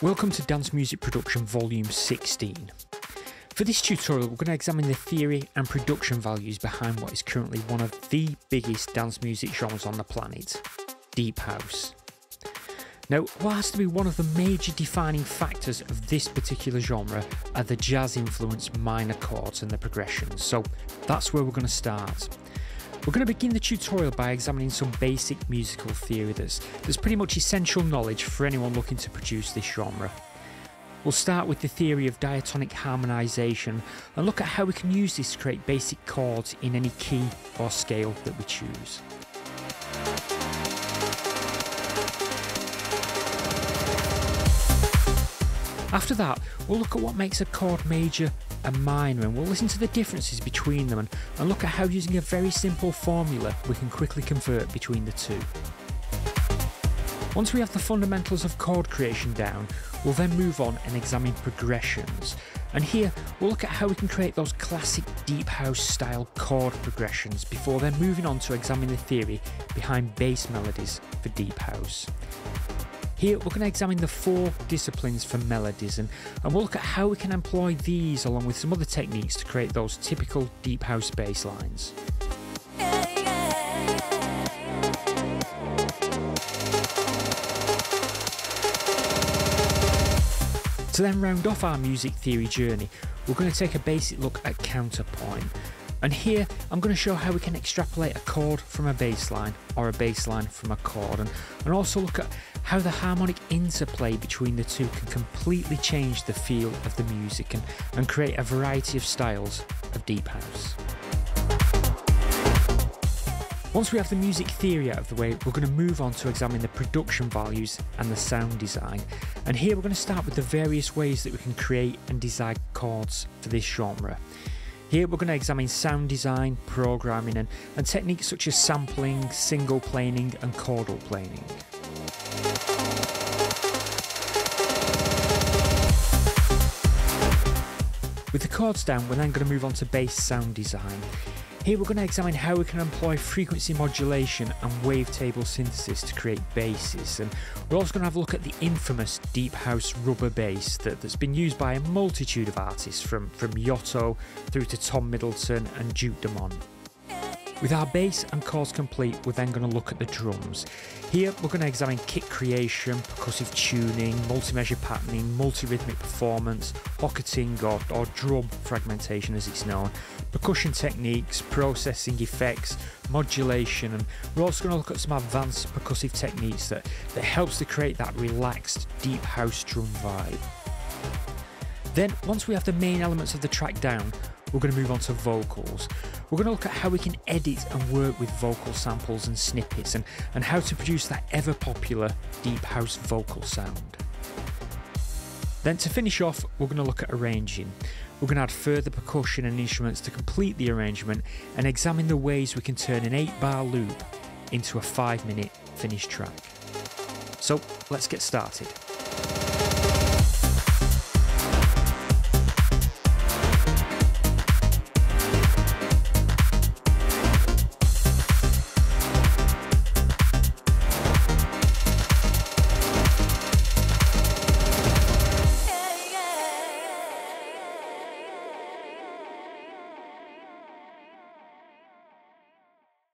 Welcome to Dance Music Production Volume 16. For this tutorial we're going to examine the theory and production values behind what is currently one of the biggest dance music genres on the planet, Deep House. Now, what has to be one of the major defining factors of this particular genre are the jazz-influenced minor chords and the progressions, so that's where we're going to start. We're going to begin the tutorial by examining some basic musical theory that's pretty much essential knowledge for anyone looking to produce this genre. We'll start with the theory of diatonic harmonization and look at how we can use this to create basic chords in any key or scale that we choose. After that, we'll look at what makes a chord major and minor, and we'll listen to the differences between them and look at how using a very simple formula we can quickly convert between the two. Once we have the fundamentals of chord creation down, we'll then move on and examine progressions. And here we'll look at how we can create those classic deep house style chord progressions before then moving on to examine the theory behind bass melodies for deep house. Here we're going to examine the four disciplines for melodies and we'll look at how we can employ these along with some other techniques to create those typical deep house bass lines. To then round off our music theory journey, we're going to take a basic look at counterpoint. And here I'm going to show how we can extrapolate a chord from a bass line or a bass line from a chord, and also look at how the harmonic interplay between the two can completely change the feel of the music and create a variety of styles of deep house. Once we have the music theory out of the way, we're going to move on to examine the production values and the sound design. And here we're going to start with the various ways that we can create and design chords for this genre. Here we're going to examine sound design, programming and techniques such as sampling, single planing and chordal planing. With the chords down, we're then going to move on to bass sound design. Here we're going to examine how we can employ frequency modulation and wavetable synthesis to create basses, and we're also going to have a look at the infamous deep house rubber bass that's been used by a multitude of artists from Yotto through to Tom Middleton and Duke Dumont. With our bass and chords complete, we're then going to look at the drums. Here we're going to examine kit creation, percussive tuning, multi-measure patterning, multi-rhythmic performance, pocketing or drum fragmentation as it's known, percussion techniques, processing effects, modulation, and we're also going to look at some advanced percussive techniques that helps to create that relaxed deep house drum vibe. Then once we have the main elements of the track down, we're going to move on to vocals. We're going to look at how we can edit and work with vocal samples and snippets and how to produce that ever popular deep house vocal sound. Then to finish off, we're going to look at arranging. We're going to add further percussion and instruments to complete the arrangement and examine the ways we can turn an 8-bar loop into a 5-minute finished track. So let's get started.